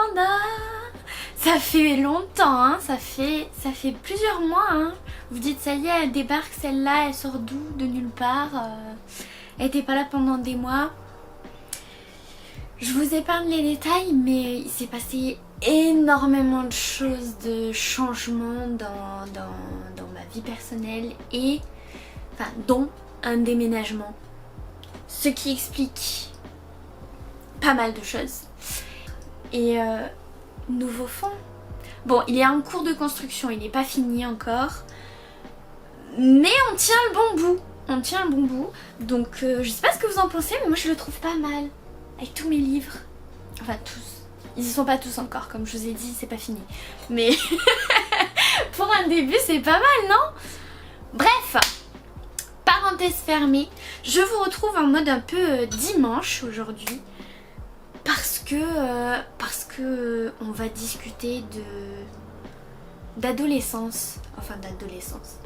Panda. Ça fait longtemps, hein, ça fait plusieurs mois. Hein. Vous dites ça y est, elle débarque celle-là, elle sort d'où? De nulle part. Elle était pas là pendant des mois. Je vous épargne les détails, mais il s'est passé énormément de choses, de changements dans ma vie personnelle et enfin dont un déménagement. Ce qui explique pas mal de choses. Et nouveau fond. Bon, il est en cours de construction, il n'est pas fini encore. Mais on tient le bon bout. On tient le bon bout. Donc je sais pas ce que vous en pensez, mais moi je le trouve pas mal. Avec tous mes livres. Enfin tous. Ils y sont pas tous encore, comme je vous ai dit, c'est pas fini. Mais pour un début, c'est pas mal, non? Bref, parenthèse fermée. Je vous retrouve en mode un peu dimanche aujourd'hui. Parce que on va discuter d'adolescence. Enfin d'adolescence.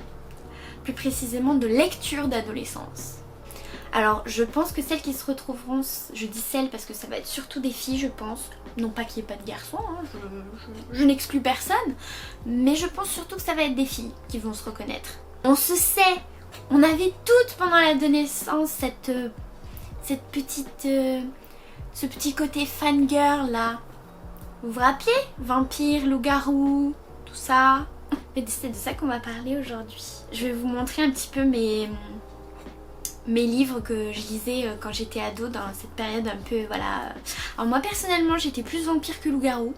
Plus précisément de lecture d'adolescence. Alors je pense que celles qui se retrouveront, je dis celles parce que ça va être surtout des filles je pense, non pas qu'il n'y ait pas de garçons, hein, je n'exclus personne, mais je pense surtout que ça va être des filles qui vont se reconnaître. On se sait, on avait toutes pendant l'adolescence cette petite, ce petit côté fangirl là, vous vous rappelez? Vampire, loup-garou, tout ça. Mais c'est de ça qu'on va parler aujourd'hui. Je vais vous montrer un petit peu mes livres que je lisais quand j'étais ado dans cette période un peu voilà. Alors moi personnellement j'étais plus vampire que loup-garou.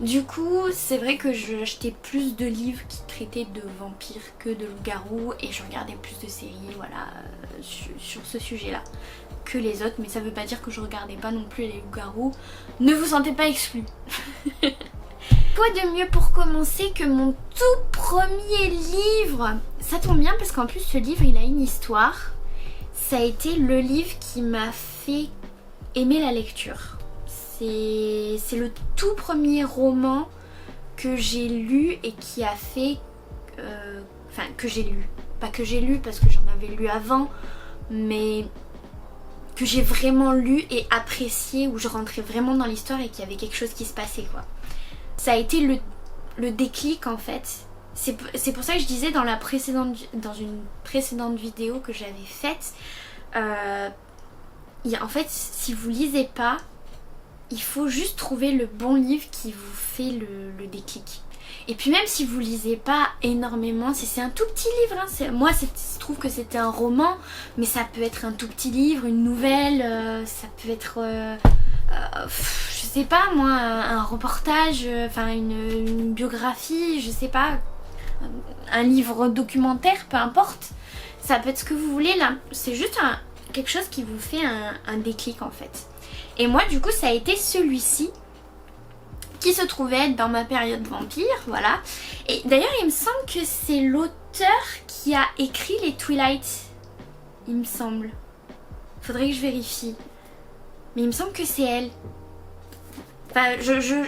Du coup c'est vrai que j'achetais plus de livres qui traitaient de vampires que de loup-garou et je regardais plus de séries voilà sur ce sujet là que les autres, mais ça veut pas dire que je regardais pas non plus les loups-garous. Ne vous sentez pas exclus. Quoi de mieux pour commencer que mon tout premier livre? Ça tombe bien parce qu'en plus ce livre il a une histoire. Ça a été le livre qui m'a fait aimer la lecture. C'est le tout premier roman que j'ai lu et qui a fait... Enfin que j'ai lu. Pas que j'ai lu parce que j'en avais lu avant, mais que j'ai vraiment lu et apprécié, où je rentrais vraiment dans l'histoire et qu'il y avait quelque chose qui se passait quoi. Ça a été le déclic en fait. C'est pour ça que je disais dans une précédente vidéo que j'avais faite, en fait si vous lisez pas, il faut juste trouver le bon livre qui vous fait le déclic. Et puis même si vous lisez pas énormément, si c'est un tout petit livre, hein, moi je trouve que c'était un roman, mais ça peut être un tout petit livre, une nouvelle, ça peut être... je sais pas moi, un reportage, enfin une biographie, je sais pas, un livre documentaire, peu importe. Ça peut être ce que vous voulez là, c'est juste quelque chose qui vous fait un déclic en fait. Et moi du coup ça a été celui-ci qui se trouvait être dans ma période vampire, voilà. Et d'ailleurs il me semble que c'est l'auteur qui a écrit les Twilight, il me semble. Faudrait que je vérifie. Mais il me semble que c'est elle. Enfin,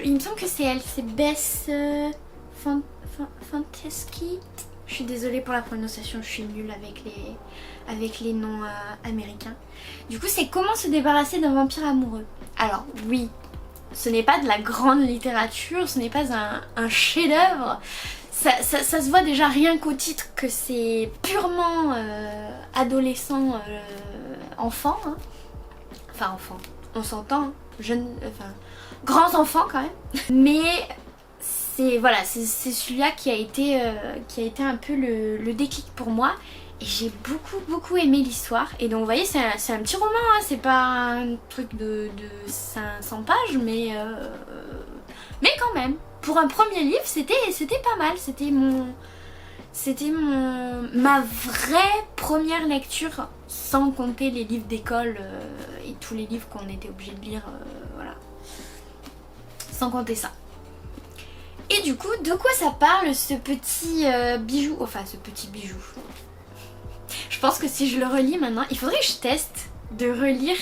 il me semble que c'est elle. C'est Bess Fanteschi. Je suis désolée pour la prononciation, je suis nulle avec les noms américains. Du coup, c'est comment se débarrasser d'un vampire amoureux. Alors, oui, ce n'est pas de la grande littérature, ce n'est pas un chef-d'œuvre. Ça se voit déjà rien qu'au titre que c'est purement adolescent, enfant. Hein. Enfin enfant, on s'entend, hein. Grands enfants quand même. Mais c'est voilà, c'est celui-là qui a été un peu le déclic pour moi. Et j'ai beaucoup aimé l'histoire. Et donc vous voyez c'est un petit roman, hein. C'est pas un truc de 500 pages, mais quand même. Pour un premier livre c'était pas mal, c'était ma vraie première lecture, sans compter les livres d'école et tous les livres qu'on était obligé de lire, voilà. Sans compter ça. Et du coup, de quoi ça parle ce petit bijou? Enfin, ce petit bijou. Je pense que si je le relis maintenant, il faudrait que je teste de relire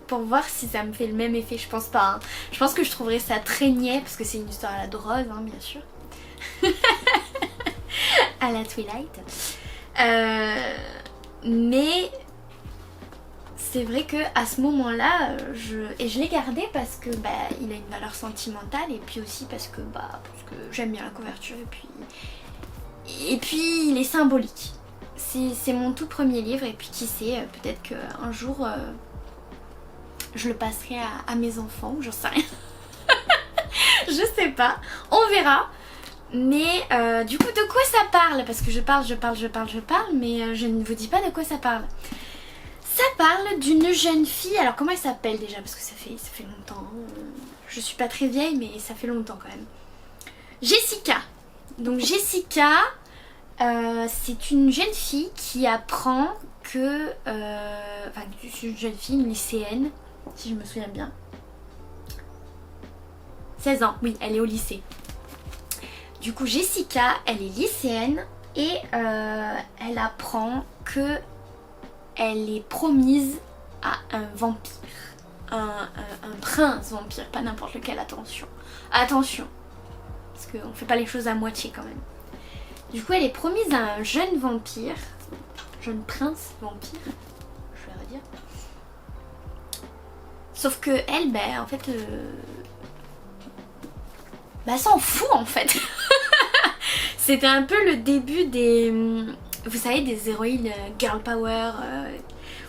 pour voir si ça me fait le même effet. Je pense pas. Hein. Je pense que je trouverais ça très niais parce que c'est une histoire à la Drose, hein, bien sûr. À la Twilight. Mais c'est vrai que à ce moment-là, je l'ai gardé parce que bah, il a une valeur sentimentale et puis aussi parce que j'aime bien la couverture et puis il est symbolique. C'est mon tout premier livre et puis qui sait, peut-être qu'un jour je le passerai à mes enfants, j'en sais rien. Je sais pas, on verra. Mais du coup de quoi ça parle? Parce que je parle, mais je ne vous dis pas de quoi ça parle. Ça parle d'une jeune fille, alors comment elle s'appelle déjà? Parce que ça fait longtemps, je suis pas très vieille mais ça fait longtemps quand même. Jessica. Donc Jessica, c'est une jeune fille qui apprend que... enfin une jeune fille, une lycéenne, si je me souviens bien. 16 ans, oui, elle est au lycée. Du coup Jessica, elle est lycéenne et elle apprend que elle est promise à un vampire. Un prince vampire, pas n'importe lequel, attention. Attention, parce qu'on fait pas les choses à moitié quand même. Du coup elle est promise à un jeune vampire, jeune prince vampire, je vais redire. Sauf que elle, ben en fait... bah s'en fout en fait. C'était un peu le début des... Vous savez, des héroïnes girl power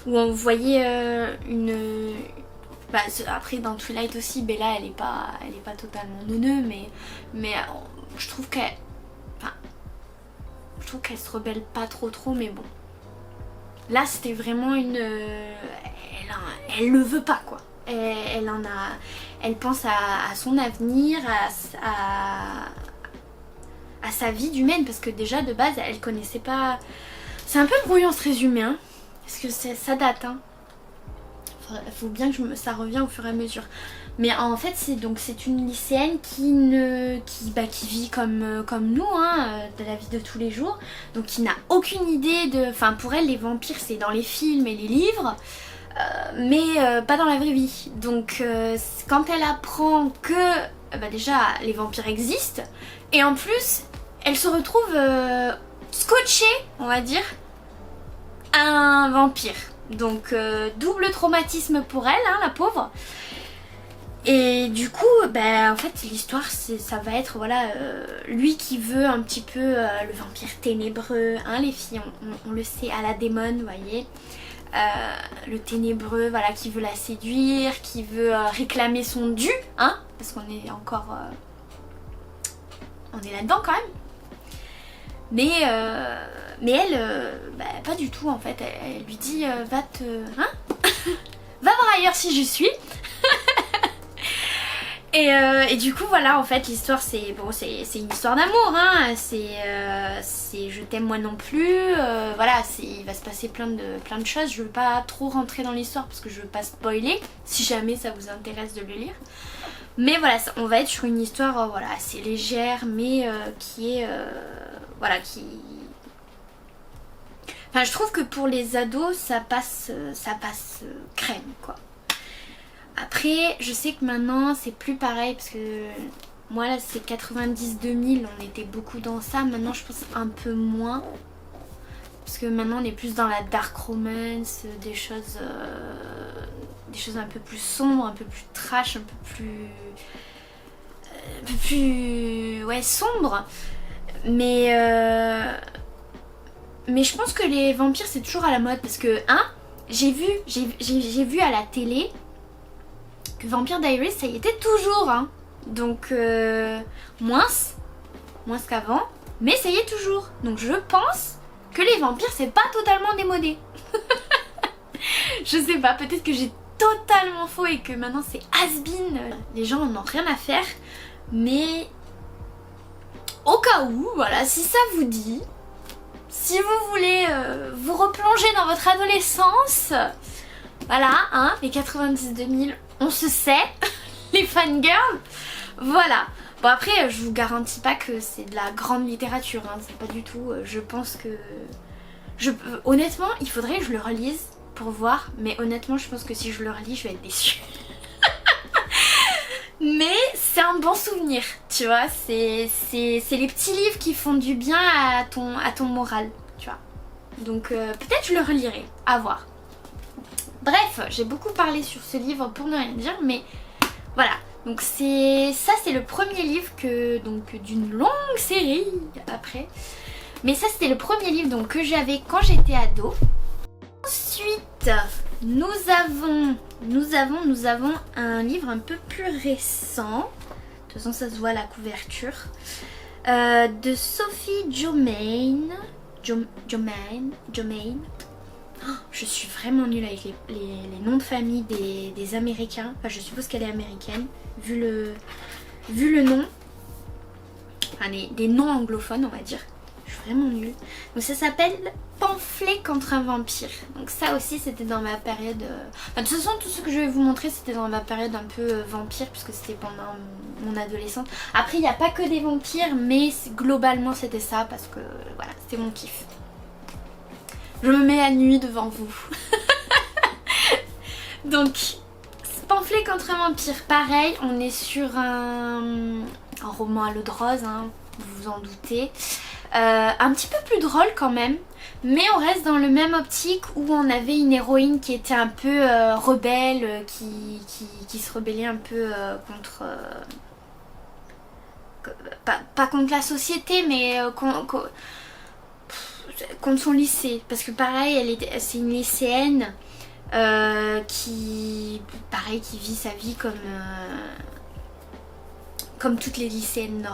où on voyait une... Bah, après dans Twilight aussi, Bella elle est pas totalement neuneu mais je trouve qu'elle... Enfin, je trouve qu'elle se rebelle pas trop mais bon. Là c'était vraiment une... Elle le veut pas quoi. Elle pense à son avenir, à sa vie d'humaine parce que déjà de base elle connaissait pas... C'est un peu brouillon ce résumé hein, parce que ça date hein. Faut bien que ça revient au fur et à mesure. Mais en fait c'est une lycéenne qui vit comme nous hein, de la vie de tous les jours. Donc qui n'a aucune idée de... Enfin pour elle les vampires c'est dans les films et les livres. Mais pas dans la vraie vie. Donc quand elle apprend que déjà les vampires existent et en plus elle se retrouve scotchée on va dire à un vampire. Donc double traumatisme pour elle hein, la pauvre. Et du coup en fait l'histoire ça va être voilà lui qui veut un petit peu le vampire ténébreux hein, les filles on le sait à la démon vous voyez. Le ténébreux voilà qui veut la séduire, qui veut réclamer son dû hein, parce qu'on est encore on est là-dedans quand même. Mais elle pas du tout en fait, elle lui dit va voir ailleurs si j'y suis. Et du coup voilà en fait l'histoire c'est une histoire d'amour hein, c'est je t'aime moi non plus, voilà il va se passer plein de choses. Je veux pas trop rentrer dans l'histoire parce que je veux pas spoiler si jamais ça vous intéresse de le lire. Mais voilà on va être sur une histoire voilà assez légère mais qui est voilà qui... Enfin je trouve que pour les ados ça passe crème quoi. Après, je sais que maintenant c'est plus pareil parce que moi là c'est 90-2000, on était beaucoup dans ça. Maintenant je pense un peu moins parce que maintenant on est plus dans la dark romance, des choses un peu plus sombres, un peu plus trash, un peu plus ouais sombre. Mais je pense que les vampires c'est toujours à la mode parce que hein, j'ai vu à la télé que Vampire Diaries ça y était toujours hein. Donc moins qu'avant mais ça y est toujours. Donc je pense que les vampires c'est pas totalement démodé. Je sais pas, peut-être que j'ai totalement faux et que maintenant c'est has-been, les gens n'en ont rien à faire. Mais au cas où, voilà, si ça vous dit, si vous voulez vous replonger dans votre adolescence, voilà, hein, les 90-2000, on se sait, les fangirls, voilà. Bon après, je vous garantis pas que c'est de la grande littérature, hein, c'est pas du tout, je pense que... honnêtement, il faudrait que je le relise pour voir, mais honnêtement, je pense que si je le relis, je vais être déçue. Mais c'est un bon souvenir, tu vois, c'est les petits livres qui font du bien à ton moral, tu vois. Donc peut-être je le relirai, à voir. Bref, j'ai beaucoup parlé sur ce livre pour ne rien dire, mais voilà. Donc c'est le premier livre d'une longue série après. Mais ça c'était le premier livre donc, que j'avais quand j'étais ado. Ensuite, nous avons un livre un peu plus récent. De toute façon ça se voit à la couverture. De Sophie Jomain. Oh, je suis vraiment nulle avec les noms de famille des Américains. Enfin, je suppose qu'elle est américaine, vu le nom. Enfin, des noms anglophones, on va dire. Je suis vraiment nulle. Donc ça s'appelle Pamphlet contre un vampire. Donc ça aussi, c'était dans ma période... Enfin, de toute façon, tout ce que je vais vous montrer, c'était dans ma période un peu vampire, puisque c'était pendant mon adolescence. Après, il n'y a pas que des vampires, mais globalement, c'était ça, parce que voilà, c'était mon kiff. Je me mets à nu devant vous. Donc, Pamphlet contre un vampire, pareil, on est sur un roman à l'eau de rose, hein, vous vous en doutez. Un petit peu plus drôle quand même, mais on reste dans le même optique où on avait une héroïne qui était un peu rebelle, qui se rebellait un peu contre... pas contre la société, mais contre son lycée, parce que pareil c'est une lycéenne qui vit sa vie comme toutes les lycéennes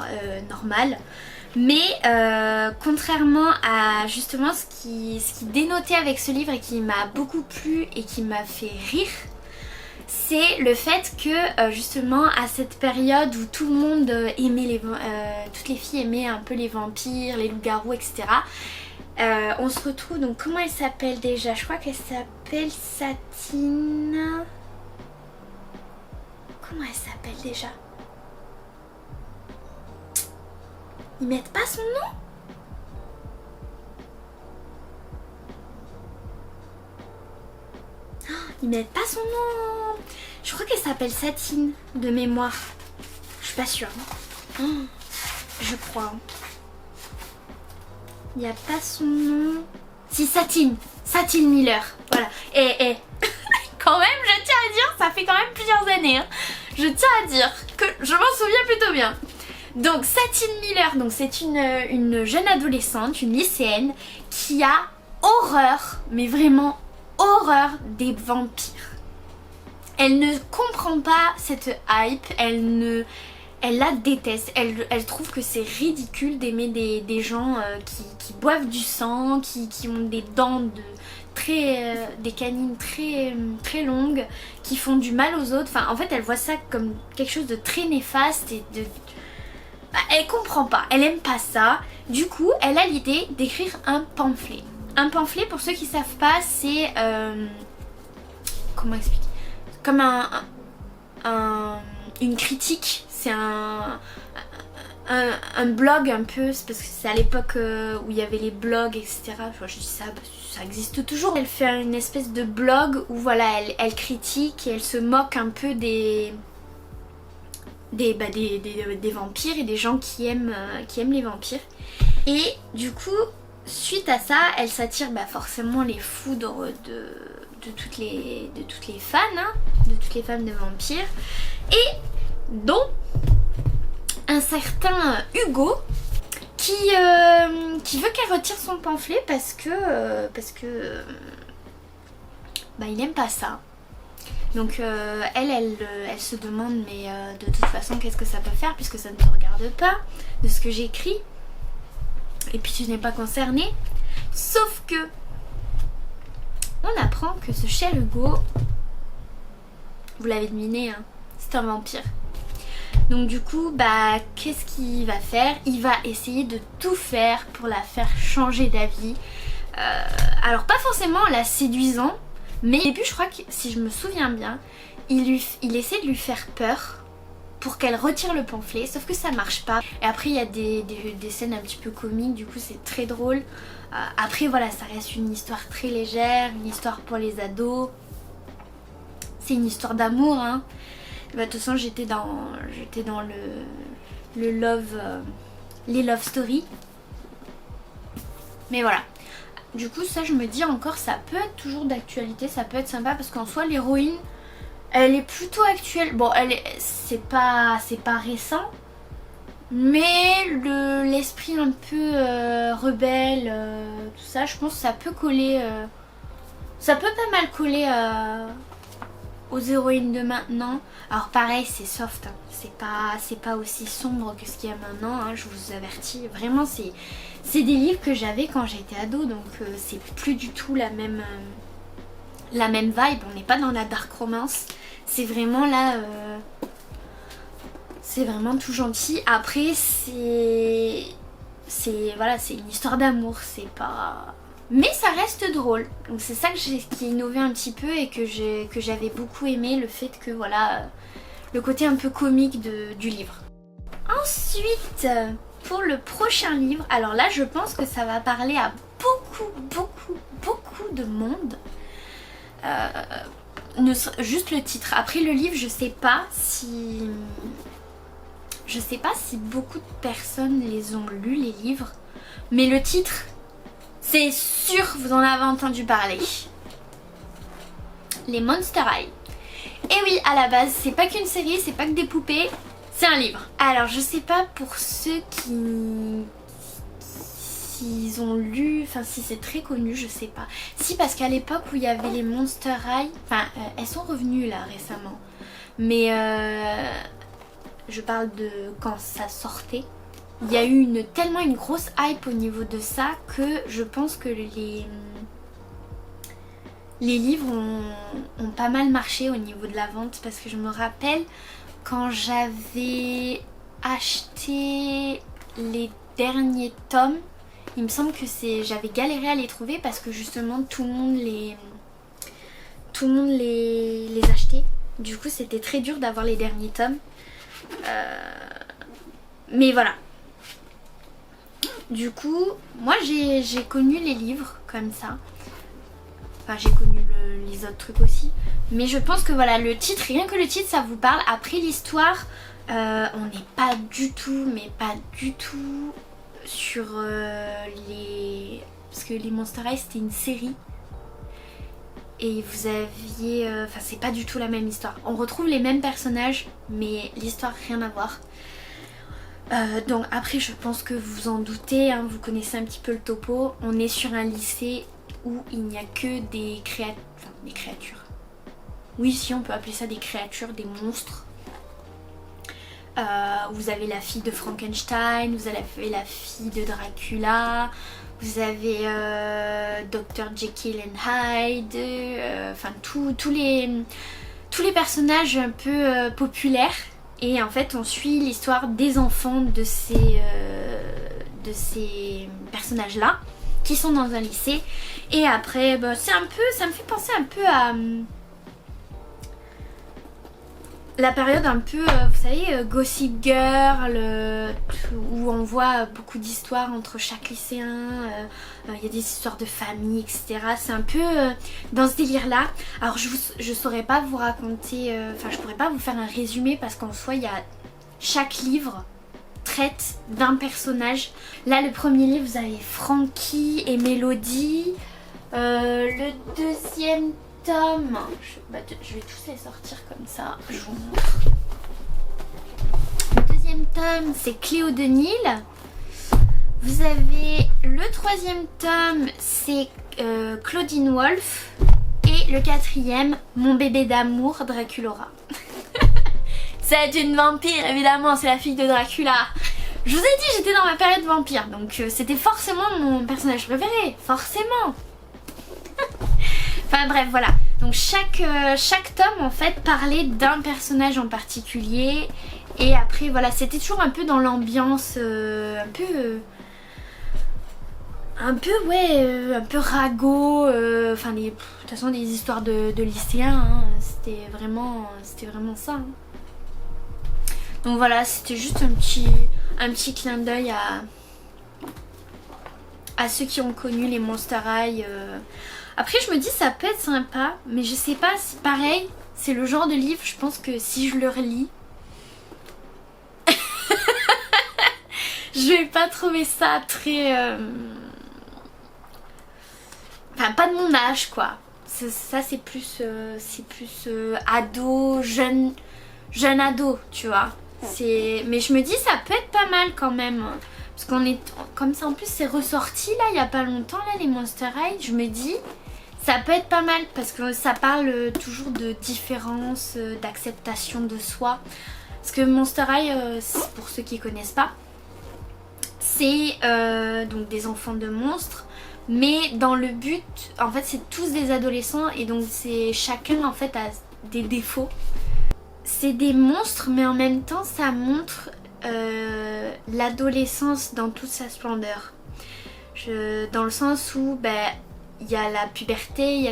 normales, mais contrairement à justement ce qui dénotait avec ce livre et qui m'a beaucoup plu et qui m'a fait rire, c'est le fait que justement à cette période où tout le monde aimait toutes les filles aimaient un peu les vampires, les loups-garous, etc. On se retrouve, donc comment elle s'appelle déjà? Je crois qu'elle s'appelle Satine. Comment elle s'appelle déjà? Ils mettent pas son nom? Ils mettent pas son nom. Je crois qu'elle s'appelle Satine de mémoire. Je suis pas sûre. Je crois. Il n'y a pas son nom. Si, Satine Miller. Voilà. Et quand même, je tiens à dire, ça fait quand même plusieurs années. Hein. Je tiens à dire que je m'en souviens plutôt bien. Donc Satine Miller, donc c'est une jeune adolescente, une lycéenne qui a horreur, mais vraiment horreur des vampires. Elle ne comprend pas cette hype, elle la déteste, elle trouve que c'est ridicule d'aimer des gens qui boivent du sang, qui ont des dents des canines très longues, qui font du mal aux autres. Enfin, en fait, elle voit ça comme quelque chose de très néfaste et elle comprend pas, elle aime pas ça. Du coup, elle a l'idée d'écrire un pamphlet. Un pamphlet, pour ceux qui savent pas, c'est... comment expliquer? Comme une critique. C'est un blog un peu, c'est parce que c'est à l'époque où il y avait les blogs, etc. Enfin, je dis ça parce que ça existe toujours. Elle fait une espèce de blog où voilà, elle critique et elle se moque un peu des vampires et des gens qui aiment les vampires. Et du coup, suite à ça, elle s'attire forcément les foudres de toutes les fans, hein, de toutes les femmes de vampires, et dont un certain Hugo qui veut qu'elle retire son pamphlet parce que il n'aime pas ça. Donc elle se demande mais de toute façon qu'est-ce que ça peut faire puisque ça ne te regarde pas de ce que j'écris et puis tu n'es pas concerné. Sauf que on apprend que ce cher Hugo, vous l'avez deviné, hein, c'est un vampire. Donc du coup, qu'est-ce qu'il va faire? Il va essayer de tout faire pour la faire changer d'avis. Alors pas forcément en la séduisant, mais au début je crois que si je me souviens bien, il essaie de lui faire peur pour qu'elle retire le pamphlet, sauf que ça marche pas. Et après il y a des scènes un petit peu comiques, du coup c'est très drôle. Après voilà, ça reste une histoire très légère, une histoire pour les ados. C'est une histoire d'amour, hein. De toute façon j'étais dans le love, les love stories. Mais voilà. Du coup ça je me dis encore ça peut être toujours d'actualité, ça peut être sympa parce qu'en soi l'héroïne elle est plutôt actuelle. Bon c'est pas récent, mais l'esprit un peu rebelle, tout ça, je pense que ça peut coller, ça peut pas mal coller aux héroïnes de maintenant. Alors pareil c'est soft, hein. C'est pas aussi sombre que ce qu'il y a maintenant, hein, je vous avertis. Vraiment c'est des livres que j'avais quand j'étais ado, donc c'est plus du tout la même vibe. On n'est pas dans la dark romance, c'est vraiment là, c'est vraiment tout gentil. Après c'est voilà, c'est une histoire d'amour, c'est pas... Mais ça reste drôle, donc c'est ça qui a innové un petit peu et que j'avais beaucoup aimé, le fait que voilà, le côté un peu comique du livre. Ensuite, pour le prochain livre, alors là je pense que ça va parler à beaucoup de monde. Juste le titre. Après le livre, je sais pas si beaucoup de personnes les ont lus les livres, mais le titre, c'est sûr vous en avez entendu parler. Les Monster High. Et oui, à la base, c'est pas qu'une série, c'est pas que des poupées, c'est un livre. Alors je sais pas pour ceux s'ils ont lu, enfin si c'est très connu, je sais pas. Si, parce qu'à l'époque où il y avait les Monster High, enfin elles sont revenues là récemment, mais je parle de quand ça sortait. Il y a eu tellement une grosse hype au niveau de ça que je pense que les livres ont pas mal marché au niveau de la vente, parce que je me rappelle quand j'avais acheté les derniers tomes, il me semble que j'avais galéré à les trouver parce que justement tout le monde les achetait. Du coup c'était très dur d'avoir les derniers tomes. Mais voilà. Du coup, moi j'ai connu les livres comme ça. Enfin j'ai connu les autres trucs aussi. Mais je pense que voilà, le titre, rien que le titre ça vous parle. Après l'histoire, on n'est pas du tout, mais pas du tout sur les... Parce que les Monster High c'était une série. Et vous aviez... Enfin c'est pas du tout la même histoire. On retrouve les mêmes personnages, mais l'histoire rien à voir. Donc après je pense que vous en doutez, hein, vous connaissez un petit peu le topo. On est sur un lycée où il n'y a que des créatures. Oui, si on peut appeler ça des créatures, des monstres. Vous avez la fille de Frankenstein, vous avez la fille de Dracula, vous avez Dr Jekyll and Hyde, enfin tous les personnages un peu populaires. Et en fait on suit l'histoire des enfants de ces personnages là qui sont dans un lycée. Et après c'est un peu, ça me fait penser un peu à la période un peu, vous savez, Gossip Girl, où on voit beaucoup d'histoires entre chaque lycéen, il y a des histoires de famille, etc. C'est un peu dans ce délire là. Alors je saurais pas vous raconter, enfin je pourrais pas vous faire un résumé parce qu'en soi il y a chaque livre traite d'un personnage. Là le premier livre vous avez Frankie et Mélodie, le deuxième tome, je vais tous les sortir comme ça, je vous montre. Le deuxième tome c'est Cléo de Nil. Vous avez le troisième tome c'est Claudine Wolfe. Et le quatrième, Mon bébé d'amour, Draculora. C'est une vampire évidemment, c'est la fille de Dracula. Je vous ai dit j'étais dans ma période vampire, donc c'était forcément mon personnage préféré, forcément. Enfin bref voilà, donc chaque tome en fait parlait d'un personnage en particulier. Et après voilà, c'était toujours un peu dans l'ambiance un peu ragot, enfin de toute façon des histoires de lycéens, hein, c'était vraiment ça, hein. Donc voilà, c'était juste un petit clin d'œil à ceux qui ont connu les Monster High. Après je me dis ça peut être sympa, mais je sais pas si pareil, c'est le genre de livre, je pense que si je le relis, je vais pas trouver ça très... Enfin, pas de mon âge quoi. Ça c'est plus, ado, jeune ado, tu vois. Mais je me dis ça peut être pas mal quand même. Parce qu'on est comme ça, en plus c'est ressorti là il y a pas longtemps là les Monster High. Je me dis ça peut être pas mal parce que ça parle toujours de différence, d'acceptation de soi. Parce que Monster High, pour ceux qui connaissent pas, c'est donc des enfants de monstres. Mais dans le but, en fait c'est tous des adolescents et donc c'est chacun en fait a des défauts. C'est des monstres mais en même temps ça montre l'adolescence dans toute sa splendeur. Dans le sens où il y a la puberté, il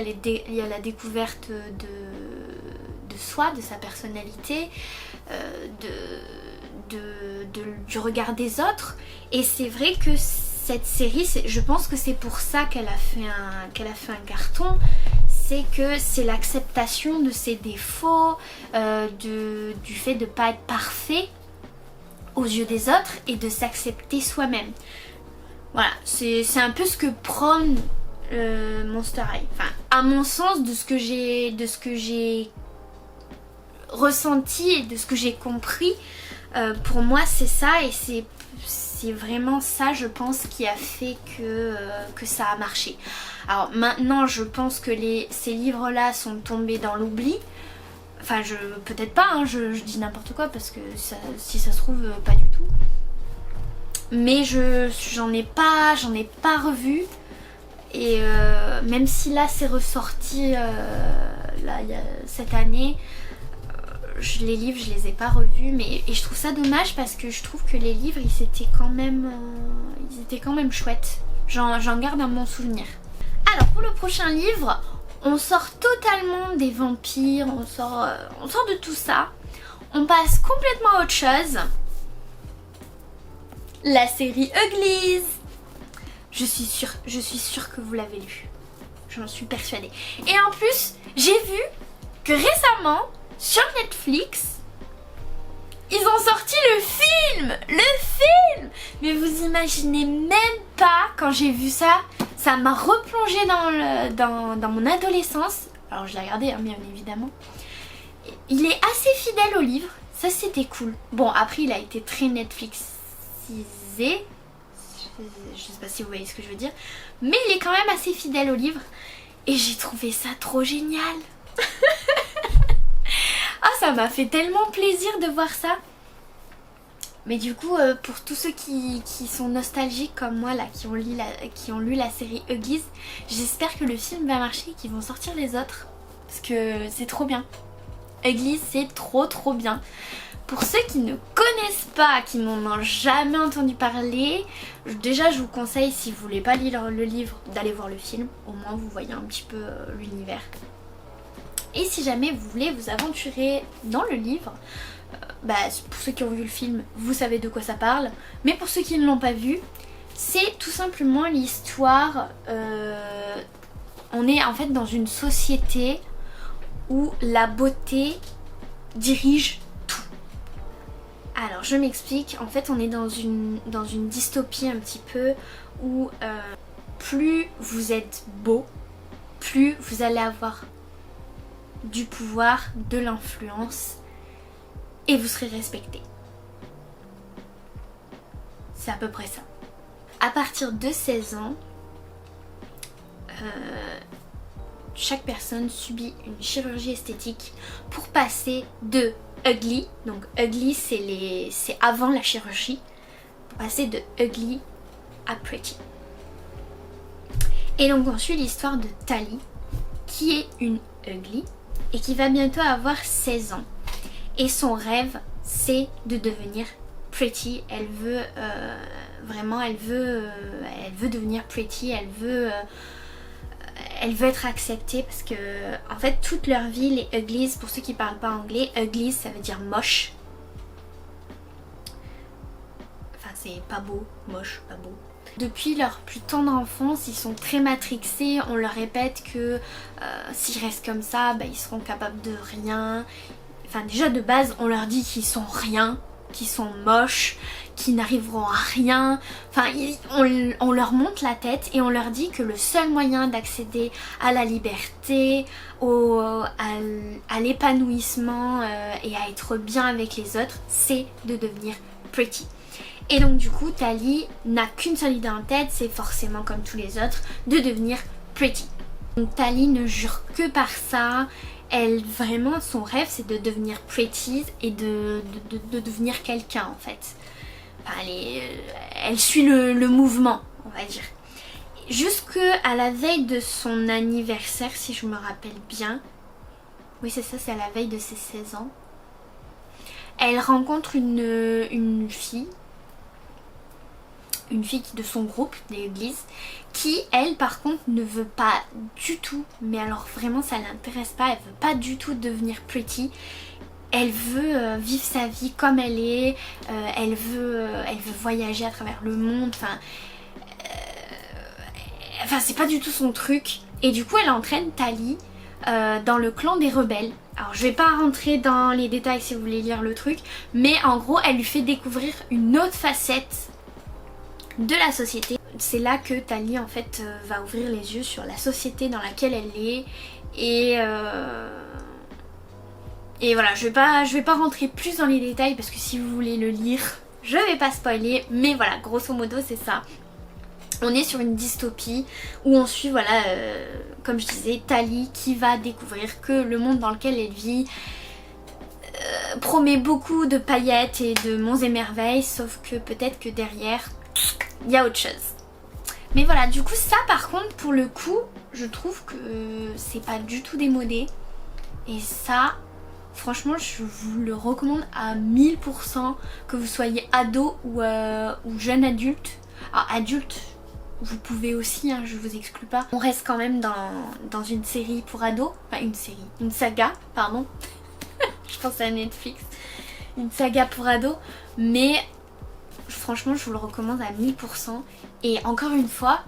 y a la découverte de soi, de sa personnalité, du regard des autres. Et c'est vrai que cette série, je pense que c'est pour ça qu'elle a fait un carton. C'est que c'est l'acceptation de ses défauts, du fait de ne pas être parfait aux yeux des autres et de s'accepter soi-même. Voilà, c'est un peu ce que prône Monster High. Enfin, à mon sens, de ce que j'ai ressenti et de ce que j'ai compris, pour moi c'est ça et c'est vraiment ça je pense qui a fait que ça a marché. Alors maintenant je pense que ces livres là sont tombés dans l'oubli. Enfin peut-être pas, hein, je dis n'importe quoi parce que si ça se trouve pas du tout. Mais j'en ai pas revu. Et même si là c'est ressorti cette année, les livres je les ai pas revus, et je trouve ça dommage parce que je trouve que les livres ils étaient quand même chouettes. J'en garde un bon souvenir. Alors pour le prochain livre, on sort totalement des vampires, on sort de tout ça. On passe complètement à autre chose. La série Uglies. Je suis sûre que vous l'avez lu. J'en suis persuadée. Et en plus, j'ai vu que récemment, sur Netflix, ils ont sorti le film. Mais vous imaginez même pas, quand j'ai vu ça, ça m'a replongé dans mon adolescence. Alors je l'ai regardé, hein, bien évidemment. Il est assez fidèle au livre. Ça, c'était cool. Bon, après, il a été très Netflixisé. Je sais pas si vous voyez ce que je veux dire. Mais il est quand même assez fidèle au livre. Et j'ai trouvé ça trop génial. Ah, ça m'a fait tellement plaisir de voir ça. Mais du coup, pour tous ceux qui sont nostalgiques comme moi là, qui ont lu la série Uglies, j'espère que le film va marcher et qu'ils vont sortir les autres. Parce que c'est trop bien. Uglies, c'est trop bien. Pour ceux qui ne connaissent pas, qui n'en ont jamais entendu parler, déjà je vous conseille, si vous voulez pas lire le livre, d'aller voir le film. Au moins vous voyez un petit peu l'univers. Et si jamais vous voulez vous aventurer dans le livre, pour ceux qui ont vu le film, vous savez de quoi ça parle. Mais pour ceux qui ne l'ont pas vu, c'est tout simplement l'histoire... on est en fait dans une société où la beauté dirige. Alors je m'explique, en fait on est dans une dystopie un petit peu où plus vous êtes beau, plus vous allez avoir du pouvoir, de l'influence et vous serez respecté. C'est à peu près ça. À partir de 16 ans, chaque personne subit une chirurgie esthétique pour passer de ugly, donc ugly c'est avant la chirurgie, pour passer de ugly à pretty. Et donc on suit l'histoire de Tali, qui est une ugly et qui va bientôt avoir 16 ans. Et son rêve, c'est de devenir pretty. Elle veut elle veut devenir pretty, elle veut être acceptée parce que en fait toute leur vie les uglies, pour ceux qui parlent pas anglais, uglies ça veut dire moche. Enfin c'est pas beau, moche, pas beau. Depuis leur plus tendre enfance, ils sont très matrixés, on leur répète que s'ils restent comme ça, ils seront capables de rien. Enfin déjà de base on leur dit qu'ils sont rien, qui sont moches, qui n'arriveront à rien. Enfin, on leur monte la tête et on leur dit que le seul moyen d'accéder à la liberté, à l'épanouissement et à être bien avec les autres, c'est de devenir pretty. Et donc du coup, Tali n'a qu'une seule idée en tête, c'est forcément comme tous les autres, de devenir pretty. Donc Tali ne jure que par ça. Elle, vraiment, son rêve, c'est de devenir pretty et de devenir quelqu'un en fait. Enfin, elle suit le mouvement, on va dire. Jusqu'à la veille de son anniversaire, si je me rappelle bien. Oui, c'est ça, c'est à la veille de ses 16 ans. Elle rencontre une fille de son groupe d'église qui, elle, par contre, ne veut pas du tout, mais alors vraiment ça l'intéresse pas, elle veut pas du tout devenir pretty. Elle veut vivre sa vie comme elle est, elle veut voyager à travers le monde, enfin c'est pas du tout son truc. Et du coup elle entraîne Tali dans le clan des rebelles. Alors je vais pas rentrer dans les détails si vous voulez lire le truc, mais en gros elle lui fait découvrir une autre facette de la société. C'est là que Tali en fait va ouvrir les yeux sur la société dans laquelle elle est et voilà, je vais pas rentrer plus dans les détails parce que si vous voulez le lire, je vais pas spoiler, mais voilà, grosso modo c'est ça. On est sur une dystopie où on suit, voilà, comme je disais, Tali qui va découvrir que le monde dans lequel elle vit promet beaucoup de paillettes et de monts et merveilles, sauf que peut-être que derrière, il y a autre chose. Mais voilà, du coup ça par contre, pour le coup, je trouve que c'est pas du tout démodé. Et ça, franchement, je vous le recommande à 1000%, que vous soyez ado ou jeune adulte. Alors adulte, vous pouvez aussi, hein, je vous exclue pas. On reste quand même dans une série pour ados. Enfin une saga, pardon. Je pense à Netflix. Une saga pour ados. Mais franchement, je vous le recommande à 1000%. Et encore une fois,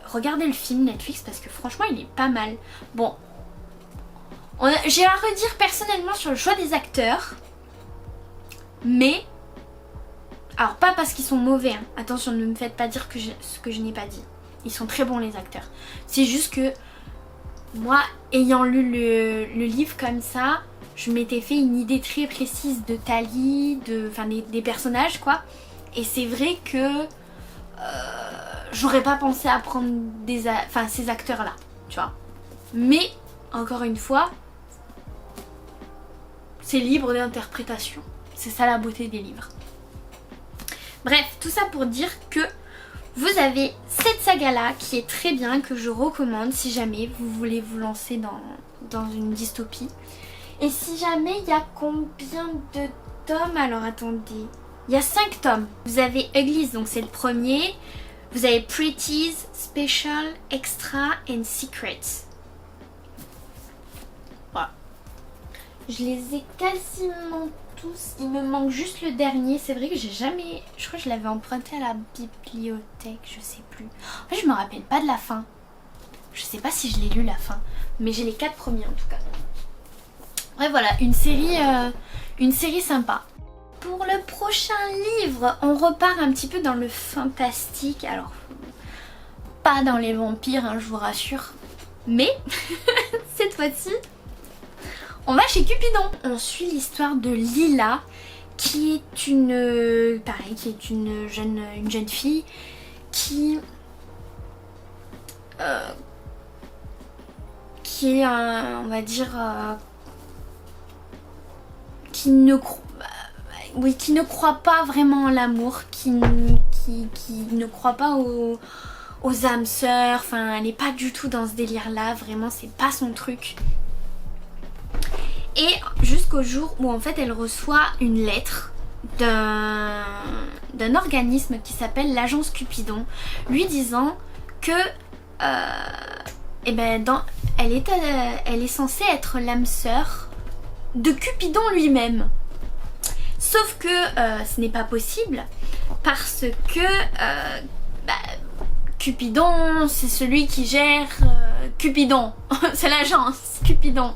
regardez le film Netflix parce que franchement, il est pas mal. Bon, j'ai à redire personnellement sur le choix des acteurs. Mais... alors pas parce qu'ils sont mauvais, hein. Attention, ne me faites pas dire ce que je n'ai pas dit. Ils sont très bons les acteurs. C'est juste que moi, ayant lu le livre comme ça, je m'étais fait une idée très précise de Tali, des personnages quoi. Et c'est vrai que j'aurais pas pensé à prendre ces acteurs là, tu vois. Mais encore une fois, c'est libre d'interprétation. C'est ça la beauté des livres. Bref, tout ça pour dire que vous avez cette saga là qui est très bien, que je recommande si jamais vous voulez vous lancer dans une dystopie. Et si jamais il y a combien de tomes? Alors attendez, il y a 5 tomes. Vous avez Uglies, donc c'est le premier. Vous avez Pretties, Special, Extra and Secrets. Voilà. Je les ai quasiment tous. Il me manque juste le dernier. C'est vrai que j'ai jamais... je crois que je l'avais emprunté à la bibliothèque, je sais plus. En fait, je me rappelle pas de la fin. Je sais pas si je l'ai lu la fin. Mais j'ai les 4 premiers en tout cas. Bref, voilà, une série sympa. Pour le prochain livre, on repart un petit peu dans le fantastique. Alors, pas dans les vampires, hein, je vous rassure. Mais, cette fois-ci, on va chez Cupidon. On suit l'histoire de Lila, qui est une jeune fille qui est, on va dire, qui ne croit pas vraiment en l'amour, qui ne croit pas aux âmes sœurs, enfin elle n'est pas du tout dans ce délire là, vraiment c'est pas son truc. Et jusqu'au jour où en fait elle reçoit une lettre d'un organisme qui s'appelle l'agence Cupidon, lui disant que elle est censée être l'âme sœur de Cupidon lui-même. Sauf que ce n'est pas possible parce que Cupidon, c'est celui qui gère Cupidon. C'est l'agence Cupidon.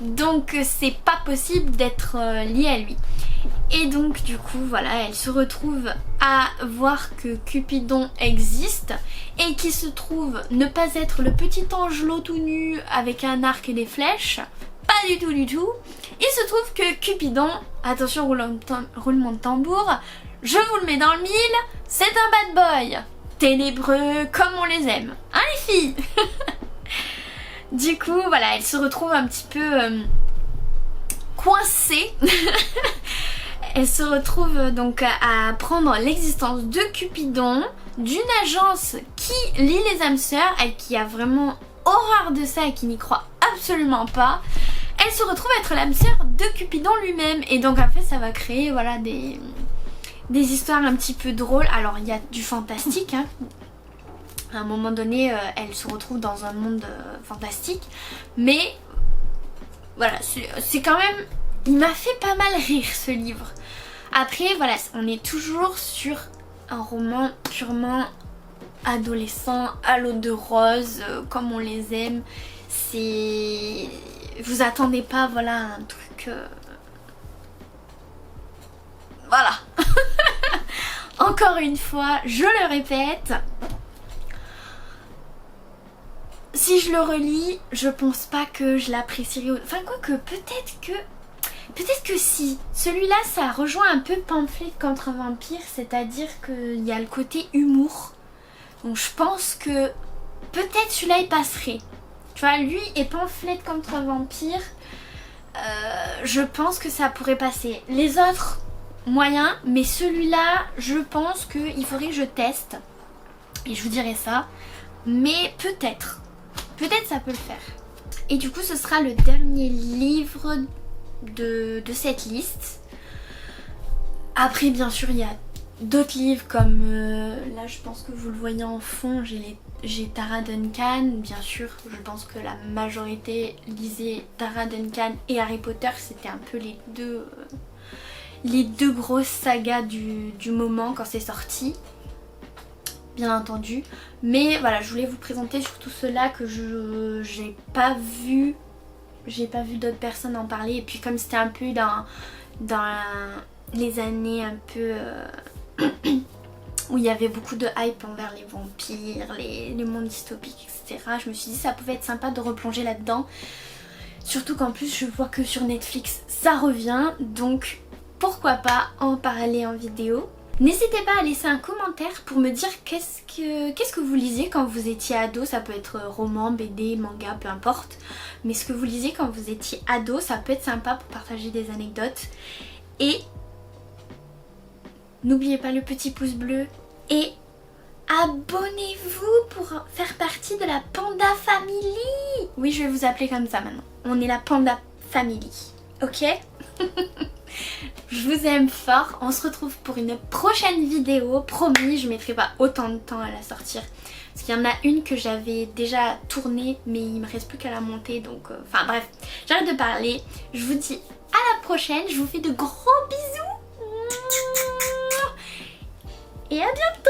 Donc c'est pas possible d'être lié à lui. Et donc du coup voilà, elle se retrouve à voir que Cupidon existe et qui se trouve ne pas être le petit angelot tout nu avec un arc et des flèches. Pas du tout du tout. Il se trouve que Cupidon, attention roulement de tambour, je vous le mets dans le mille, c'est un bad boy. Ténébreux comme on les aime. Hein les filles? Du coup voilà, elle se retrouve un petit peu coincée. Elle se retrouve donc à apprendre l'existence de Cupidon, d'une agence qui lie les âmes sœurs, elle qui a vraiment horreur de ça et qui n'y croit absolument pas. Elle se retrouve à être l'âme sœur de Cupidon lui-même et donc en fait ça va créer voilà des histoires un petit peu drôles. Alors il y a du fantastique hein. À un moment donné elle se retrouve dans un monde fantastique, mais voilà c'est quand même, il m'a fait pas mal rire ce livre. Après voilà, on est toujours sur un roman purement adolescent, à l'eau de rose, comme on les aime. C'est... Vous attendez pas voilà un truc... Voilà. Encore une fois, je le répète, si je le relis, je pense pas que je l'apprécierai. Enfin quoique, peut-être que si. Celui-là, ça rejoint un peu Pamphlet contre un vampire, c'est-à-dire qu'il y a le côté humour. Donc je pense que peut-être celui-là il passerait. Tu vois, lui et Pamphlet contre un vampire, je pense que ça pourrait passer. Les autres, moyen, mais celui-là, je pense qu'il faudrait que je teste. Et je vous dirai ça. Mais peut-être ça peut le faire. Et du coup, ce sera le dernier livre de cette liste. Après bien sûr il y a d'autres livres comme là je pense que vous le voyez en fond, j'ai Tara Duncan, bien sûr je pense que la majorité lisait Tara Duncan et Harry Potter, c'était un peu les deux grosses sagas du moment quand c'est sorti, bien entendu. Mais voilà, je voulais vous présenter surtout ceux-là que j'ai pas vu d'autres personnes en parler, et puis comme c'était un peu dans les années un peu où il y avait beaucoup de hype envers les vampires, les mondes dystopiques, etc. Je me suis dit ça pouvait être sympa de replonger là-dedans. Surtout qu'en plus je vois que sur Netflix ça revient, donc pourquoi pas en parler en vidéo. N'hésitez pas à laisser un commentaire pour me dire qu'est-ce que vous lisiez quand vous étiez ado. Ça peut être roman, BD, manga, peu importe. Mais ce que vous lisiez quand vous étiez ado, ça peut être sympa pour partager des anecdotes. Et n'oubliez pas le petit pouce bleu et abonnez-vous pour faire partie de la Panda Family. Oui, je vais vous appeler comme ça maintenant. On est la Panda Family. Ok? Je vous aime fort, on se retrouve pour une prochaine vidéo, promis, je mettrai pas autant de temps à la sortir. Parce qu'il y en a une que j'avais déjà tournée, mais il me reste plus qu'à la monter, donc... Enfin bref, j'arrête de parler, je vous dis à la prochaine, je vous fais de gros bisous. Et à bientôt.